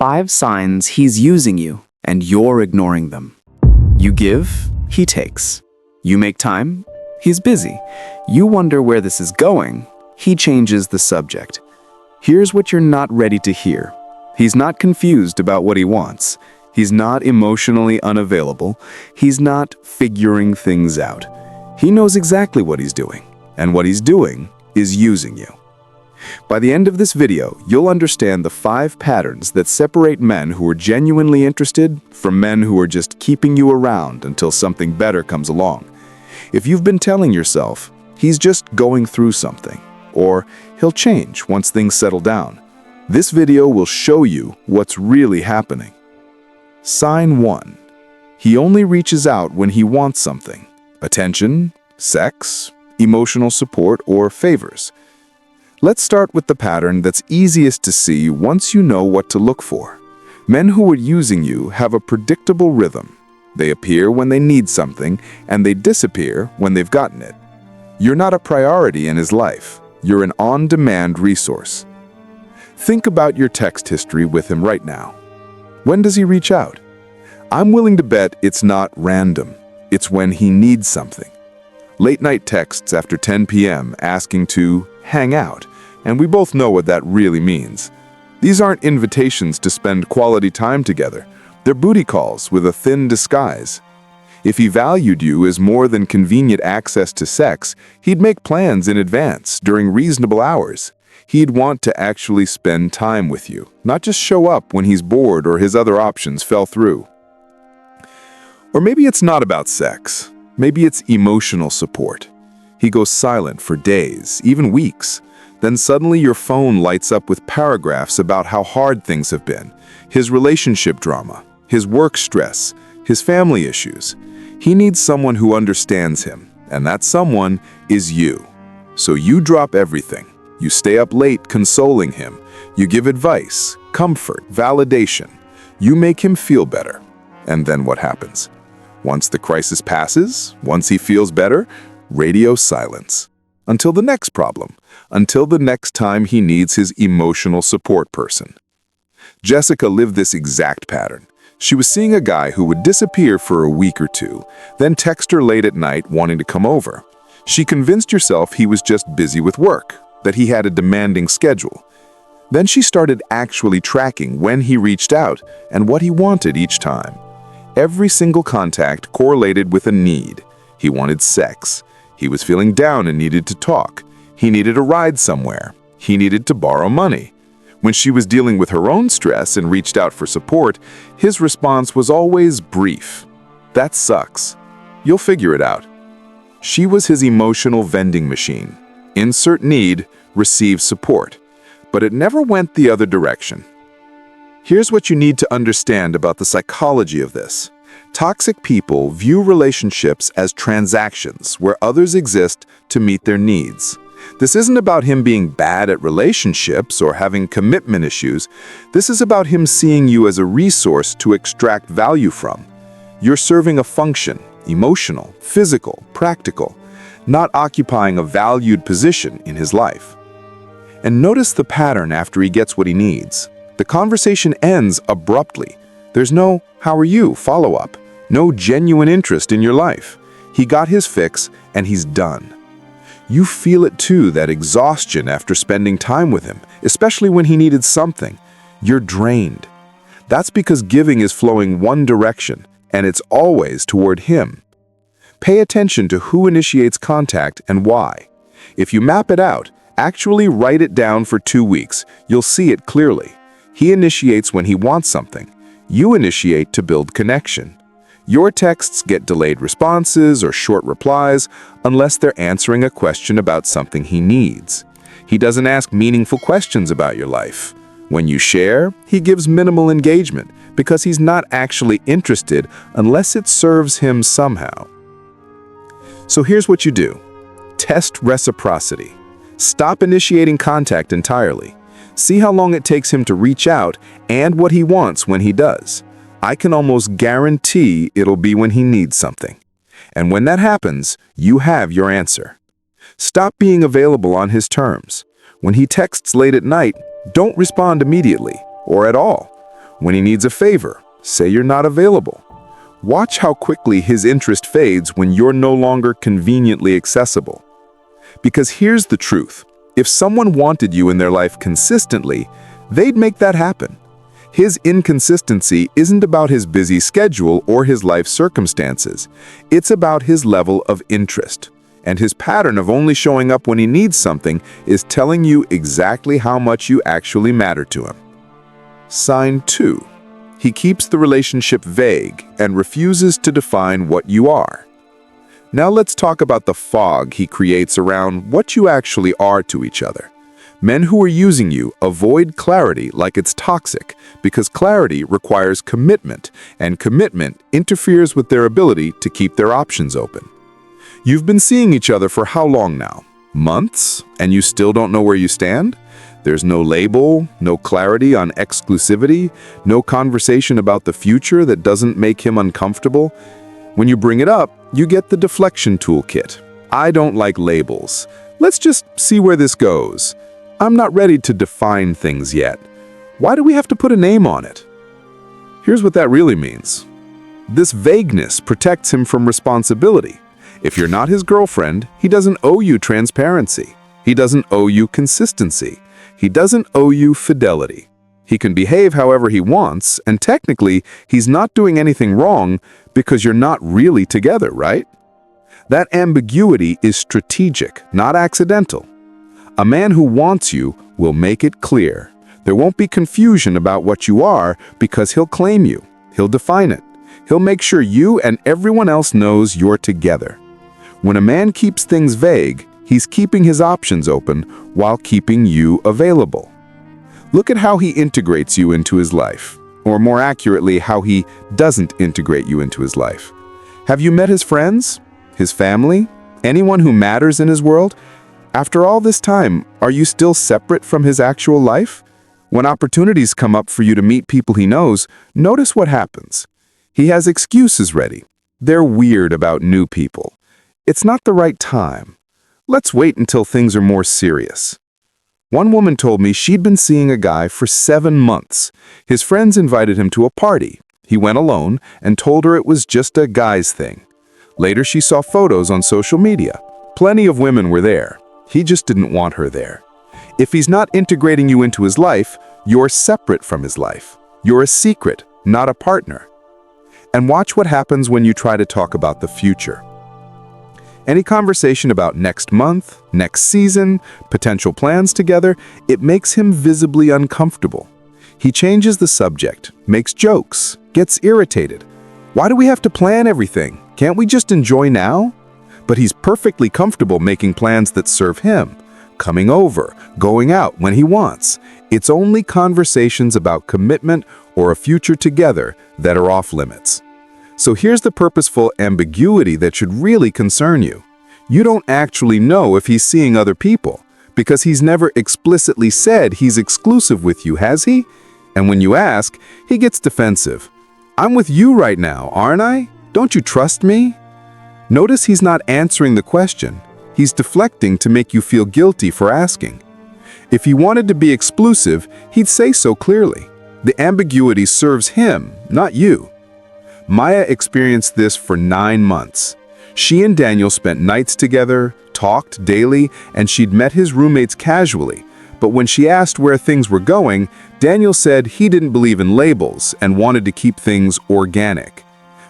5 signs he's using you and you're ignoring them. You give, he takes. You make time, he's busy. You wonder where this is going, he changes the subject. Here's what you're not ready to hear. He's not confused about what he wants. He's not emotionally unavailable. He's not figuring things out. He knows exactly what he's doing, and what he's doing is using you. By the end of this video, you'll understand the 5 patterns that separate men who are genuinely interested from men who are just keeping you around until something better comes along. If you've been telling yourself, he's just going through something, or he'll change once things settle down, this video will show you what's really happening. Sign 1. He only reaches out when he wants something: attention, sex, emotional support, or favors. Let's start with the pattern that's easiest to see once you know what to look for. Men who are using you have a predictable rhythm. They appear when they need something, and they disappear when they've gotten it. You're not a priority in his life. You're an on-demand resource. Think about your text history with him right now. When does he reach out? I'm willing to bet it's not random. It's when he needs something. Late-night texts after 10 p.m. asking to hang out, and we both know what that really means. These aren't invitations to spend quality time together. They're booty calls with a thin disguise. If he valued you as more than convenient access to sex, he'd make plans in advance during reasonable hours. He'd want to actually spend time with you, not just show up when he's bored or his other options fell through. Or maybe it's not about sex. Maybe it's emotional support. He goes silent for days, even weeks. Then suddenly your phone lights up with paragraphs about how hard things have been, his relationship drama, his work stress, his family issues. He needs someone who understands him, and that someone is you. So you drop everything. You stay up late consoling him. You give advice, comfort, validation. You make him feel better. And then what happens? Once the crisis passes, once he feels better, radio silence. Until the next problem, until the next time he needs his emotional support person. Jessica lived this exact pattern. She was seeing a guy who would disappear for a week or two, then text her late at night wanting to come over. She convinced herself he was just busy with work, that he had a demanding schedule. Then she started actually tracking when he reached out and what he wanted each time. Every single contact correlated with a need. He wanted sex. He was feeling down and needed to talk. He needed a ride somewhere. He needed to borrow money. When she was dealing with her own stress and reached out for support, his response was always brief. That sucks. You'll figure it out. She was his emotional vending machine. Insert need, receive support. But it never went the other direction. Here's what you need to understand about the psychology of this. Toxic people view relationships as transactions where others exist to meet their needs. This isn't about him being bad at relationships or having commitment issues. This is about him seeing you as a resource to extract value from. You're serving a function, emotional, physical, practical, not occupying a valued position in his life. And notice the pattern after he gets what he needs. The conversation ends abruptly. There's no "how are you?" follow-up, no genuine interest in your life. He got his fix and he's done. You feel it too, that exhaustion after spending time with him, especially when he needed something. You're drained. That's because giving is flowing one direction, and it's always toward him. Pay attention to who initiates contact and why. If you map it out, actually write it down for 2 weeks, you'll see it clearly. He initiates when he wants something. You initiate to build connection. Your texts get delayed responses or short replies unless they're answering a question about something he needs. He doesn't ask meaningful questions about your life. When you share, he gives minimal engagement because he's not actually interested unless it serves him somehow. So here's what you do. Test reciprocity. Stop initiating contact entirely. See how long it takes him to reach out and what he wants when he does. I can almost guarantee it'll be when he needs something. And when that happens, you have your answer. Stop being available on his terms. When he texts late at night, don't respond immediately or at all. When he needs a favor, say you're not available. Watch how quickly his interest fades when you're no longer conveniently accessible. Because here's the truth. If someone wanted you in their life consistently, they'd make that happen. His inconsistency isn't about his busy schedule or his life circumstances. It's about his level of interest. And his pattern of only showing up when he needs something is telling you exactly how much you actually matter to him. Sign 2. He keeps the relationship vague and refuses to define what you are. Now let's talk about the fog he creates around what you actually are to each other. Men who are using you avoid clarity like it's toxic because clarity requires commitment, and commitment interferes with their ability to keep their options open. You've been seeing each other for how long now? Months? And you still don't know where you stand? There's no label, no clarity on exclusivity, no conversation about the future that doesn't make him uncomfortable. When you bring it up, you get the deflection toolkit. I don't like labels. Let's just see where this goes. I'm not ready to define things yet. Why do we have to put a name on it? Here's what that really means. This vagueness protects him from responsibility. If you're not his girlfriend, he doesn't owe you transparency. He doesn't owe you consistency. He doesn't owe you fidelity. He can behave however he wants, and technically, he's not doing anything wrong because you're not really together, right? That ambiguity is strategic, not accidental. A man who wants you will make it clear. There won't be confusion about what you are because he'll claim you. He'll define it. He'll make sure you and everyone else knows you're together. When a man keeps things vague, he's keeping his options open while keeping you available. Look at how he integrates you into his life, or more accurately, how he doesn't integrate you into his life. Have you met his friends, his family, anyone who matters in his world? After all this time, are you still separate from his actual life? When opportunities come up for you to meet people he knows, notice what happens. He has excuses ready. They're weird about new people. It's not the right time. Let's wait until things are more serious. One woman told me she'd been seeing a guy for 7 months. His friends invited him to a party. He went alone and told her it was just a guy's thing. Later, she saw photos on social media. Plenty of women were there. He just didn't want her there. If he's not integrating you into his life, you're separate from his life. You're a secret, not a partner. And watch what happens when you try to talk about the future. Any conversation about next month, next season, potential plans together, it makes him visibly uncomfortable. He changes the subject, makes jokes, gets irritated. Why do we have to plan everything? Can't we just enjoy now? But he's perfectly comfortable making plans that serve him, coming over, going out when he wants. It's only conversations about commitment or a future together that are off limits. So here's the purposeful ambiguity that should really concern you. You don't actually know if he's seeing other people, because he's never explicitly said he's exclusive with you, has he? And when you ask, he gets defensive. I'm with you right now, aren't I? Don't you trust me? Notice he's not answering the question. He's deflecting to make you feel guilty for asking. If he wanted to be exclusive, he'd say so clearly. The ambiguity serves him, not you. Maya experienced this for 9 months. She and Daniel spent nights together, talked daily, and she'd met his roommates casually. But when she asked where things were going, Daniel said he didn't believe in labels and wanted to keep things organic.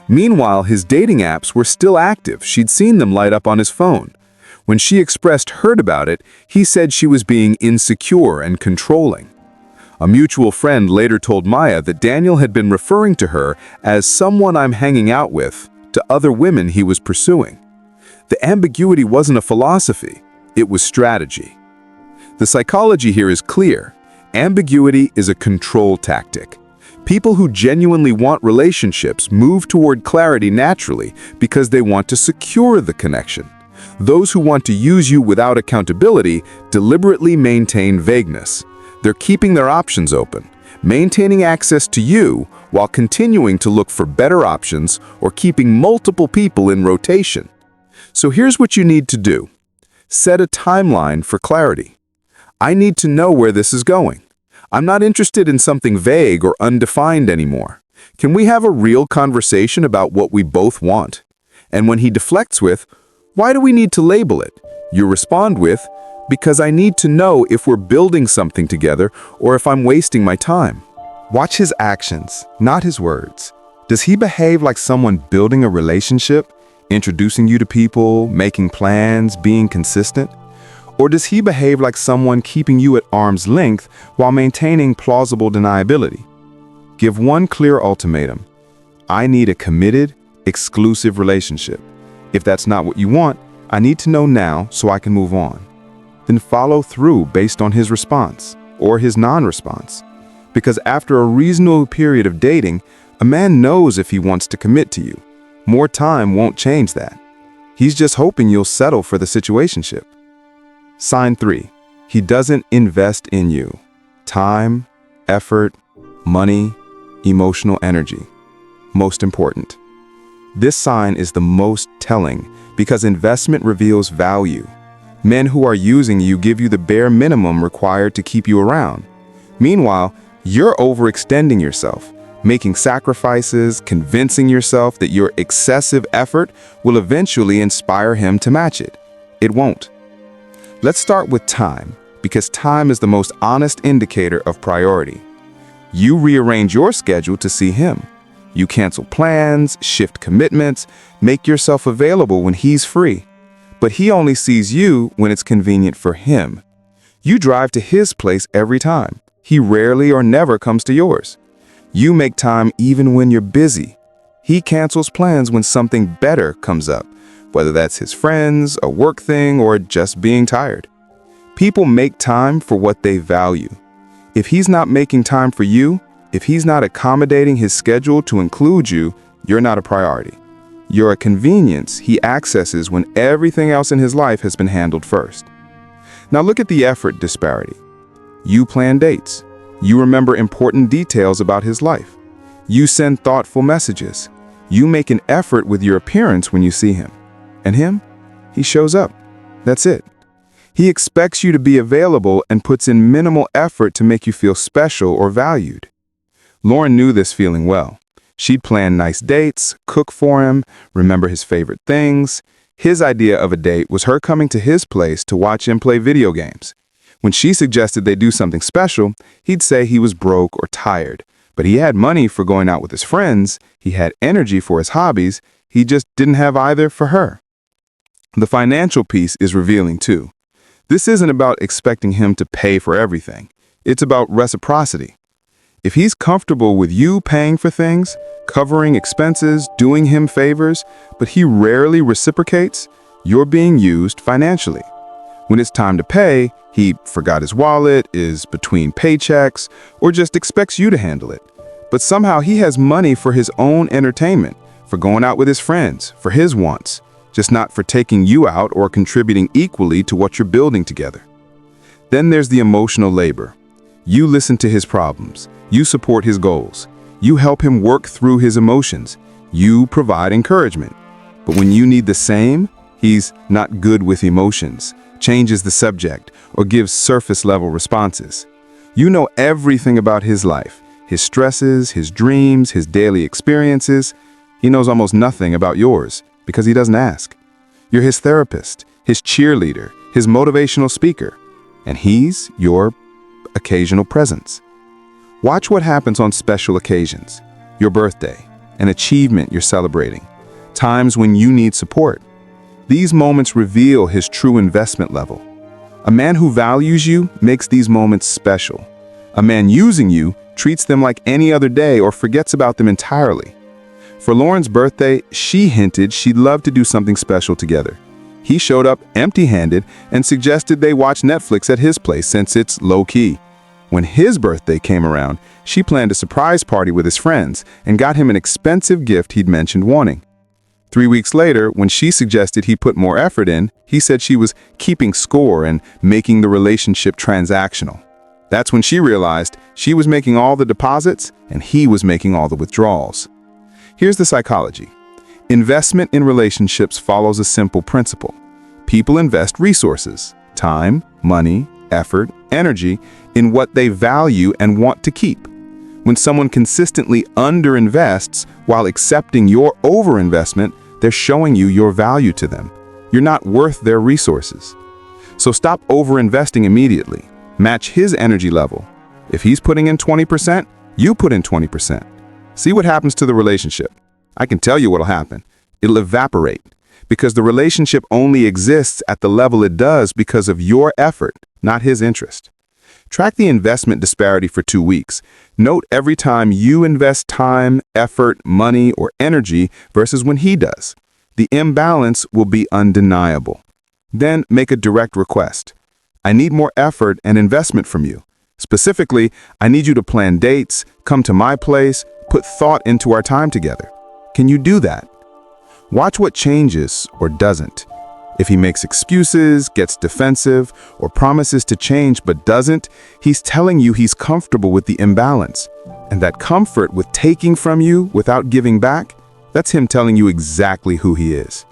Meanwhile, his dating apps were still active. She'd seen them light up on his phone. When she expressed hurt about it, he said she was being insecure and controlling. A mutual friend later told Maya that Daniel had been referring to her as someone I'm hanging out with to other women he was pursuing. The ambiguity wasn't a philosophy, it was strategy. The psychology here is clear. Ambiguity is a control tactic. People who genuinely want relationships move toward clarity naturally because they want to secure the connection. Those who want to use you without accountability deliberately maintain vagueness. They're keeping their options open, maintaining access to you while continuing to look for better options or keeping multiple people in rotation. So here's what you need to do. Set a timeline for clarity. I need to know where this is going. I'm not interested in something vague or undefined anymore. Can we have a real conversation about what we both want? And when he deflects with, why do we need to label it? You respond with, because I need to know if we're building something together or if I'm wasting my time. Watch his actions, not his words. Does he behave like someone building a relationship, introducing you to people, making plans, being consistent? Or does he behave like someone keeping you at arm's length while maintaining plausible deniability? Give one clear ultimatum. I need a committed, exclusive relationship. If that's not what you want, I need to know now so I can move on. Then follow through based on his response or his non-response. Because after a reasonable period of dating, a man knows if he wants to commit to you. More time won't change that. He's just hoping you'll settle for the situationship. Sign 3. He doesn't invest in you. Time, effort, money, emotional energy. Most important. This sign is the most telling because investment reveals value. Men who are using you give you the bare minimum required to keep you around. Meanwhile, you're overextending yourself, making sacrifices, convincing yourself that your excessive effort will eventually inspire him to match it. It won't. Let's start with time, because time is the most honest indicator of priority. You rearrange your schedule to see him. You cancel plans, shift commitments, make yourself available when he's free. But he only sees you when it's convenient for him. You drive to his place every time. He rarely or never comes to yours. You make time even when you're busy. He cancels plans when something better comes up, whether that's his friends, a work thing, or just being tired. People make time for what they value. If he's not making time for you, if he's not accommodating his schedule to include you, you're not a priority. You're a convenience he accesses when everything else in his life has been handled first. Now look at the effort disparity. You plan dates. You remember important details about his life. You send thoughtful messages. You make an effort with your appearance when you see him. And him? He shows up. That's it. He expects you to be available and puts in minimal effort to make you feel special or valued. Lauren knew this feeling well. She'd plan nice dates, cook for him, remember his favorite things. His idea of a date was her coming to his place to watch him play video games. When she suggested they do something special, he'd say he was broke or tired. But he had money for going out with his friends, he had energy for his hobbies, he just didn't have either for her. The financial piece is revealing too. This isn't about expecting him to pay for everything. It's about reciprocity. If he's comfortable with you paying for things, covering expenses, doing him favors, but he rarely reciprocates, you're being used financially. When it's time to pay, he forgot his wallet, is between paychecks, or just expects you to handle it. But somehow he has money for his own entertainment, for going out with his friends, for his wants, just not for taking you out or contributing equally to what you're building together. Then there's the emotional labor. You listen to his problems. You support his goals. You help him work through his emotions. You provide encouragement. But when you need the same, he's not good with emotions, changes the subject, or gives surface-level responses. You know everything about his life, his stresses, his dreams, his daily experiences. He knows almost nothing about yours because he doesn't ask. You're his therapist, his cheerleader, his motivational speaker, and he's your occasional presence. Watch what happens on special occasions, your birthday, an achievement you're celebrating, times when you need support. These moments reveal his true investment level. A man who values you makes these moments special. A man using you treats them like any other day or forgets about them entirely. For Lauren's birthday, she hinted she'd love to do something special together. He showed up empty-handed and suggested they watch Netflix at his place since it's low-key. When his birthday came around, she planned a surprise party with his friends and got him an expensive gift he'd mentioned wanting. 3 weeks later, when she suggested he put more effort in, he said she was keeping score and making the relationship transactional. That's when she realized she was making all the deposits and he was making all the withdrawals. Here's the psychology. Investment in relationships follows a simple principle. People invest resources, time, money, effort, energy in what they value and want to keep. When someone consistently underinvests while accepting your overinvestment, they're showing you your value to them. You're not worth their resources. So stop overinvesting immediately. Match his energy level. If he's putting in 20%, you put in 20%. See what happens to the relationship. I can tell you what'll happen. It'll evaporate because the relationship only exists at the level it does because of your effort, not his interest. Track the investment disparity for 2 weeks. Note every time you invest time, effort, money, or energy versus when he does. The imbalance will be undeniable. Then make a direct request. I need more effort and investment from you. Specifically, I need you to plan dates, come to my place, put thought into our time together. Can you do that? Watch what changes or doesn't. If he makes excuses, gets defensive, or promises to change but doesn't, he's telling you he's comfortable with the imbalance. And that comfort with taking from you without giving back, that's him telling you exactly who he is.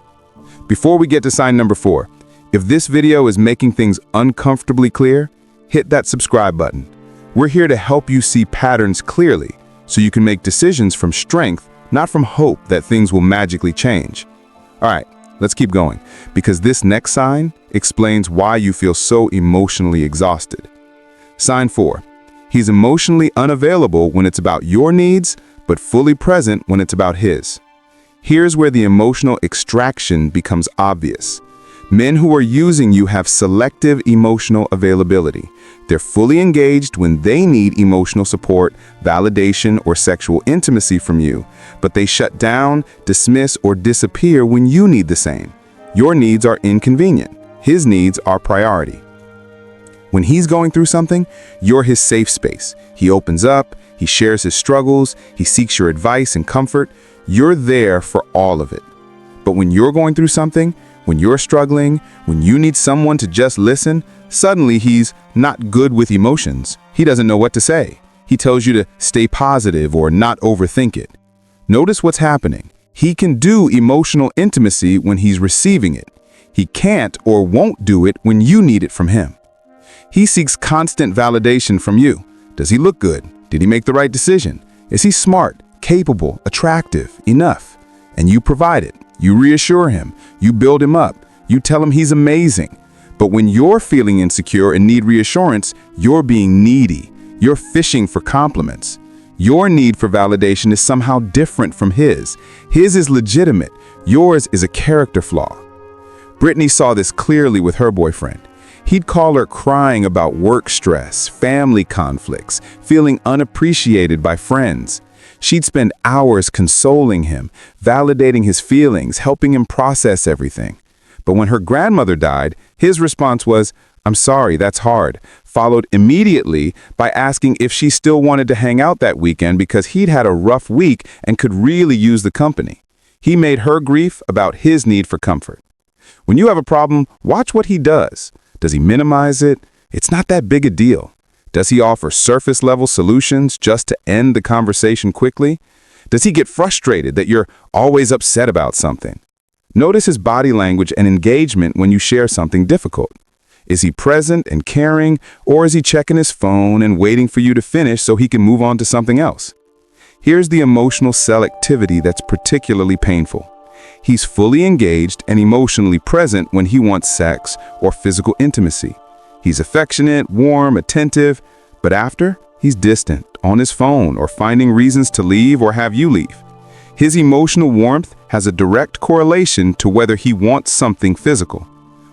Before we get to sign number 4, if this video is making things uncomfortably clear, hit that subscribe button. We're here to help you see patterns clearly so you can make decisions from strength, not from hope that things will magically change. All right, let's keep going, because this next sign explains why you feel so emotionally exhausted. Sign 4. He's emotionally unavailable when it's about your needs, but fully present when it's about his. Here's where the emotional extraction becomes obvious. Men who are using you have selective emotional availability. They're fully engaged when they need emotional support, validation, or sexual intimacy from you, but they shut down, dismiss, or disappear when you need the same. Your needs are inconvenient. His needs are priority. When he's going through something, you're his safe space. He opens up, he shares his struggles, he seeks your advice and comfort. You're there for all of it. But when you're going through something, when you're struggling, when you need someone to just listen, suddenly he's not good with emotions. He doesn't know what to say. He tells you to stay positive or not overthink it. Notice what's happening. He can do emotional intimacy when he's receiving it. He can't or won't do it when you need it from him. He seeks constant validation from you. Does he look good? Did he make the right decision? Is he smart, capable, attractive, enough? And you provide it. You reassure him, you build him up, you tell him he's amazing. But when you're feeling insecure and need reassurance, you're being needy. You're fishing for compliments. Your need for validation is somehow different from his. His is legitimate. Yours is a character flaw. Brittany saw this clearly with her boyfriend. He'd call her crying about work stress, family conflicts, feeling unappreciated by friends. She'd spend hours consoling him, validating his feelings, helping him process everything. But when her grandmother died, his response was, "I'm sorry, that's hard," followed immediately by asking if she still wanted to hang out that weekend because he'd had a rough week and could really use the company. He made her grief about his need for comfort. When you have a problem, watch what he does. Does he minimize it? It's not that big a deal. Does he offer surface-level solutions just to end the conversation quickly? Does he get frustrated that you're always upset about something? Notice his body language and engagement when you share something difficult. Is he present and caring, or is he checking his phone and waiting for you to finish so he can move on to something else? Here's the emotional selectivity that's particularly painful. He's fully engaged and emotionally present when he wants sex or physical intimacy. He's affectionate, warm, attentive, but after, he's distant, on his phone, or finding reasons to leave or have you leave. His emotional warmth has a direct correlation to whether he wants something physical.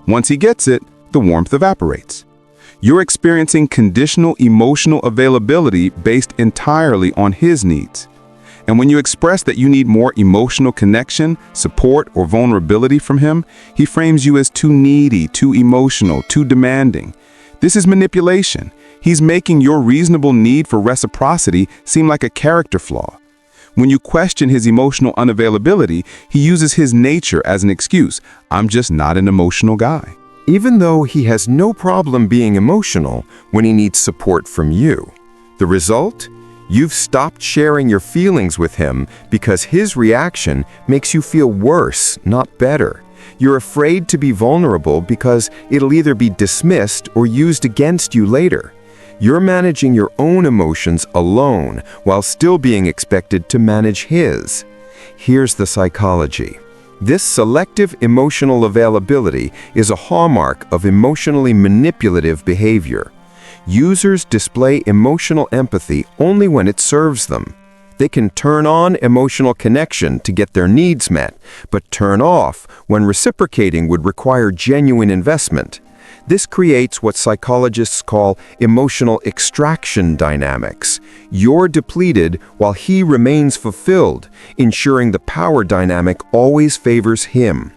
Once he gets it, the warmth evaporates. You're experiencing conditional emotional availability based entirely on his needs. And when you express that you need more emotional connection, support, or vulnerability from him, he frames you as too needy, too emotional, too demanding. This is manipulation. He's making your reasonable need for reciprocity seem like a character flaw. When you question his emotional unavailability, he uses his nature as an excuse. I'm just not an emotional guy. Even though he has no problem being emotional when he needs support from you. The result? You've stopped sharing your feelings with him because his reaction makes you feel worse, not better. You're afraid to be vulnerable because it'll either be dismissed or used against you later. You're managing your own emotions alone while still being expected to manage his. Here's the psychology. This selective emotional availability is a hallmark of emotionally manipulative behavior. Users display emotional empathy only when it serves them. They can turn on emotional connection to get their needs met, but turn off when reciprocating would require genuine investment. This creates what psychologists call emotional extraction dynamics. You're depleted while he remains fulfilled, ensuring the power dynamic always favors him.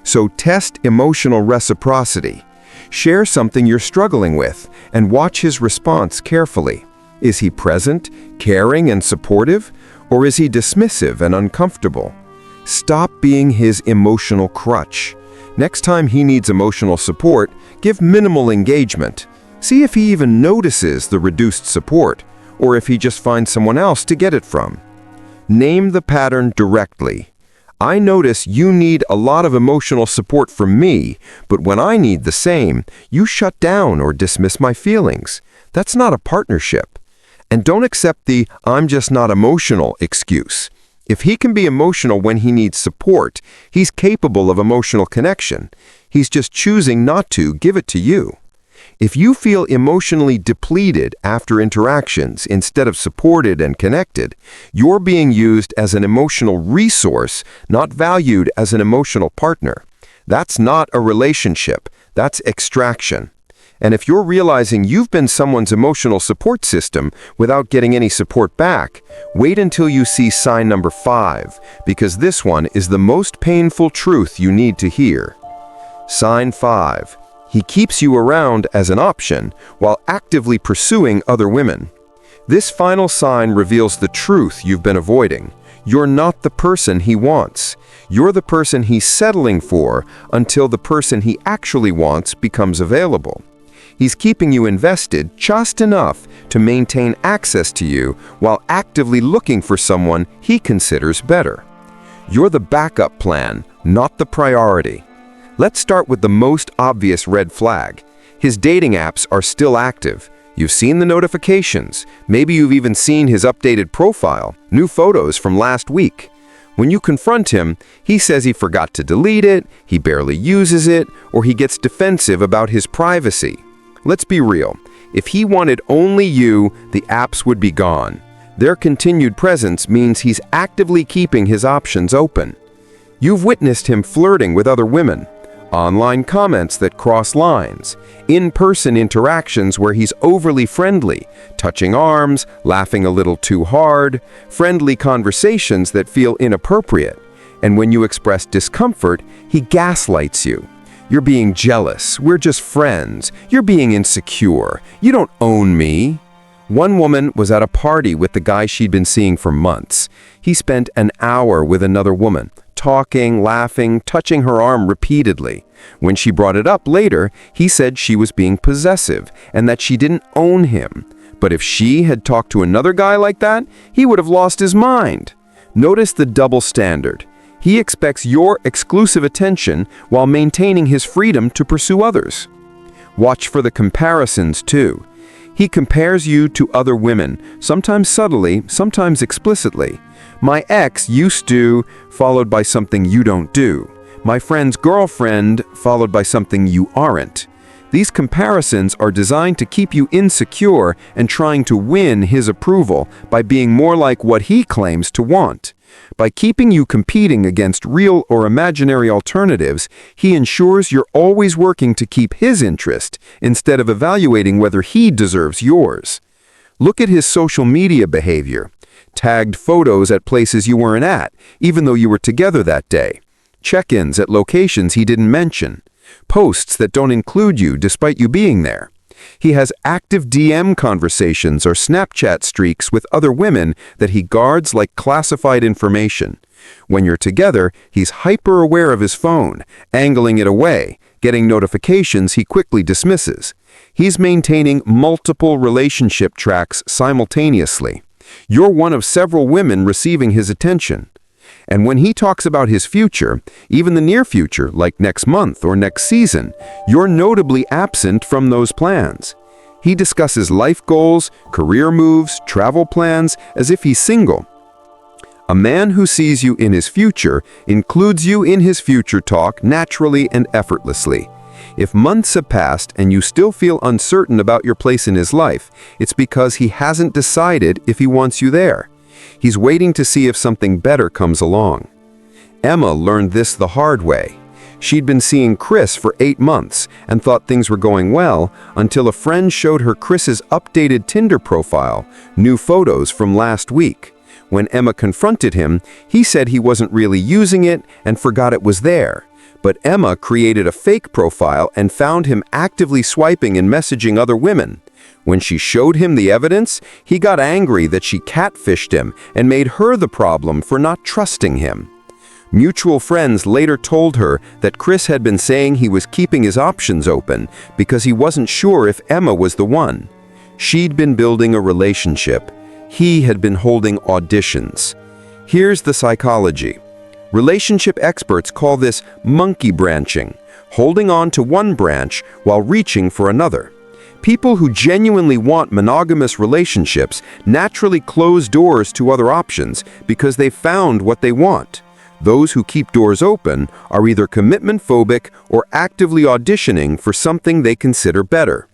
So test emotional reciprocity. Share something you're struggling with and watch his response carefully. Is he present, caring, and supportive, or is he dismissive and uncomfortable? Stop being his emotional crutch. Next time he needs emotional support, give minimal engagement. See if he even notices the reduced support, or if he just finds someone else to get it from. Name the pattern directly. I notice you need a lot of emotional support from me, but when I need the same, you shut down or dismiss my feelings. That's not a partnership. And don't accept the "I'm just not emotional" excuse. If he can be emotional when he needs support, he's capable of emotional connection. He's just choosing not to give it to you. If you feel emotionally depleted after interactions instead of supported and connected, you're being used as an emotional resource, not valued as an emotional partner. That's not a relationship. That's extraction. And if you're realizing you've been someone's emotional support system without getting any support back, wait until you see sign number 5, because this one is the most painful truth you need to hear. Sign 5. He keeps you around as an option while actively pursuing other women. This final sign reveals the truth you've been avoiding. You're not the person he wants. You're the person he's settling for until the person he actually wants becomes available. He's keeping you invested just enough to maintain access to you while actively looking for someone he considers better. You're the backup plan, not the priority. Let's start with the most obvious red flag. His dating apps are still active. You've seen the notifications. Maybe you've even seen his updated profile, new photos from last week. When you confront him, he says he forgot to delete it, he barely uses it, or he gets defensive about his privacy. Let's be real. If he wanted only you, the apps would be gone. Their continued presence means he's actively keeping his options open. You've witnessed him flirting with other women, online comments that cross lines, in-person interactions where he's overly friendly, touching arms, laughing a little too hard, friendly conversations that feel inappropriate. And when you express discomfort, he gaslights you. You're being jealous. We're just friends. You're being insecure. You don't own me. One woman was at a party with the guy she'd been seeing for months. He spent an hour with another woman, talking, laughing, touching her arm repeatedly. When she brought it up later, he said she was being possessive and that she didn't own him. But if she had talked to another guy like that, he would have lost his mind. Notice the double standard. He expects your exclusive attention while maintaining his freedom to pursue others. Watch for the comparisons, too. He compares you to other women, sometimes subtly, sometimes explicitly. My ex used to, followed by something you don't do. My friend's girlfriend, followed by something you aren't. These comparisons are designed to keep you insecure and trying to win his approval by being more like what he claims to want. By keeping you competing against real or imaginary alternatives, he ensures you're always working to keep his interest instead of evaluating whether he deserves yours. Look at his social media behavior. Tagged photos at places you weren't at, even though you were together that day. Check-ins at locations he didn't mention. Posts that don't include you despite you being there. He has active DM conversations or Snapchat streaks with other women that he guards like classified information. When you're together, he's hyper-aware of his phone, angling it away, getting notifications he quickly dismisses. He's maintaining multiple relationship tracks simultaneously. You're one of several women receiving his attention. And when he talks about his future, even the near future, like next month or next season, you're notably absent from those plans. He discusses life goals, career moves, travel plans, as if he's single. A man who sees you in his future includes you in his future talk naturally and effortlessly. If months have passed and you still feel uncertain about your place in his life, it's because he hasn't decided if he wants you there. He's waiting to see if something better comes along. Emma learned this the hard way. She'd been seeing Chris for 8 months and thought things were going well until a friend showed her Chris's updated Tinder profile, new photos from last week. When Emma confronted him, he said he wasn't really using it and forgot it was there. But Emma created a fake profile and found him actively swiping and messaging other women. When she showed him the evidence, he got angry that she catfished him and made her the problem for not trusting him. Mutual friends later told her that Chris had been saying he was keeping his options open because he wasn't sure if Emma was the one. She'd been building a relationship. He had been holding auditions. Here's the psychology. Relationship experts call this monkey branching, holding on to one branch while reaching for another. People who genuinely want monogamous relationships naturally close doors to other options because they've found what they want. Those who keep doors open are either commitment phobic or actively auditioning for something they consider better.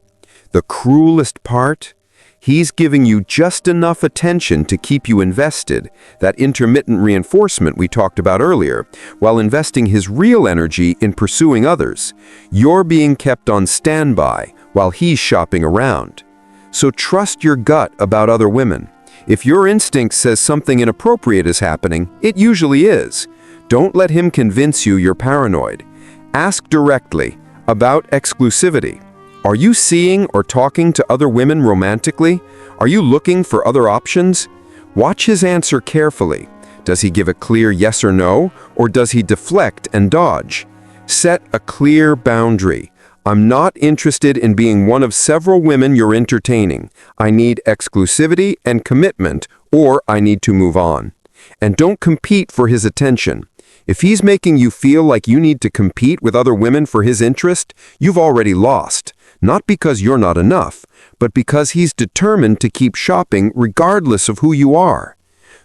The cruelest part? He's giving you just enough attention to keep you invested, that intermittent reinforcement we talked about earlier, while investing his real energy in pursuing others. You're being kept on standby while he's shopping around. So trust your gut about other women. If your instinct says something inappropriate is happening, it usually is. Don't let him convince you you're paranoid. Ask directly about exclusivity. Are you seeing or talking to other women romantically? Are you looking for other options? Watch his answer carefully. Does he give a clear yes or no, or does he deflect and dodge? Set a clear boundary. I'm not interested in being one of several women you're entertaining. I need exclusivity and commitment, or I need to move on. And don't compete for his attention. If he's making you feel like you need to compete with other women for his interest, you've already lost. Not because you're not enough, but because he's determined to keep shopping regardless of who you are.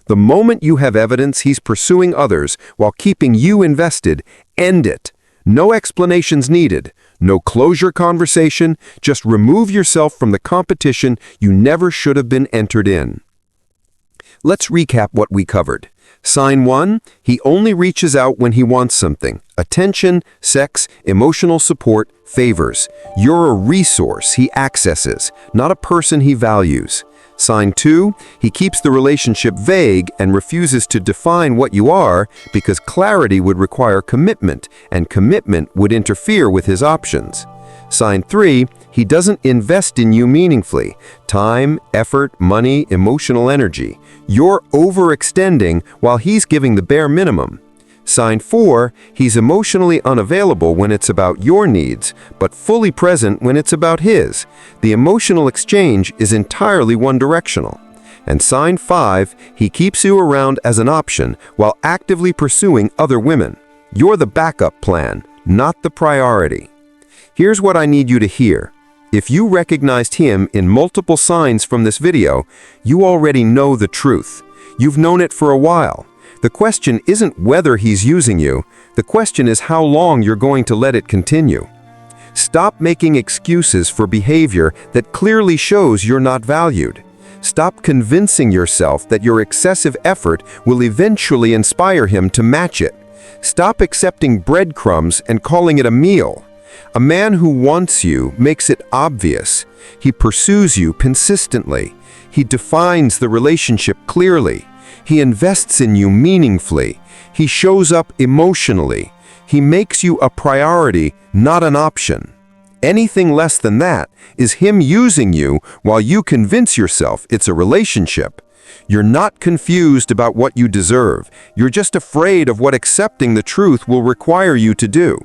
The moment you have evidence he's pursuing others while keeping you invested, end it. No explanations needed. No closure conversation. Just remove yourself from the competition you never should have been entered in. Let's recap what we covered. Sign 1, he only reaches out when he wants something. Attention, sex, emotional support, favors. You're a resource he accesses, not a person he values. Sign 2, he keeps the relationship vague and refuses to define what you are because clarity would require commitment, and commitment would interfere with his options. Sign 3, he doesn't invest in you meaningfully. Time, effort, money, emotional energy. You're overextending while he's giving the bare minimum. Sign 4, he's emotionally unavailable when it's about your needs, but fully present when it's about his. The emotional exchange is entirely one-directional. And sign 5, he keeps you around as an option while actively pursuing other women. You're the backup plan, not the priority. Here's what I need you to hear. If you recognized him in multiple signs from this video, you already know the truth. You've known it for a while. The question isn't whether he's using you. The question is how long you're going to let it continue. Stop making excuses for behavior that clearly shows you're not valued. Stop convincing yourself that your excessive effort will eventually inspire him to match it. Stop accepting breadcrumbs and calling it a meal. A man who wants you makes it obvious. He pursues you consistently. He defines the relationship clearly. He invests in you meaningfully. He shows up emotionally. He makes you a priority, not an option. Anything less than that is him using you while you convince yourself it's a relationship. You're not confused about what you deserve. You're just afraid of what accepting the truth will require you to do.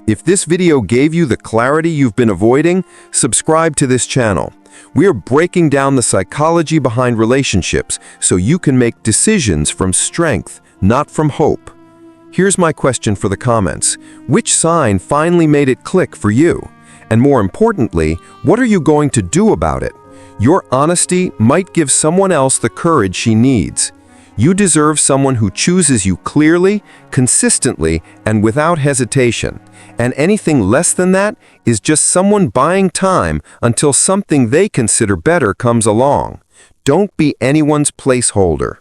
If this video gave you the clarity you've been avoiding, subscribe to this channel. We are breaking down the psychology behind relationships so you can make decisions from strength, not from hope. Here's my question for the comments. Which sign finally made it click for you? And more importantly, what are you going to do about it? Your honesty might give someone else the courage she needs. You deserve someone who chooses you clearly, consistently, and without hesitation. And anything less than that is just someone buying time until something they consider better comes along. Don't be anyone's placeholder.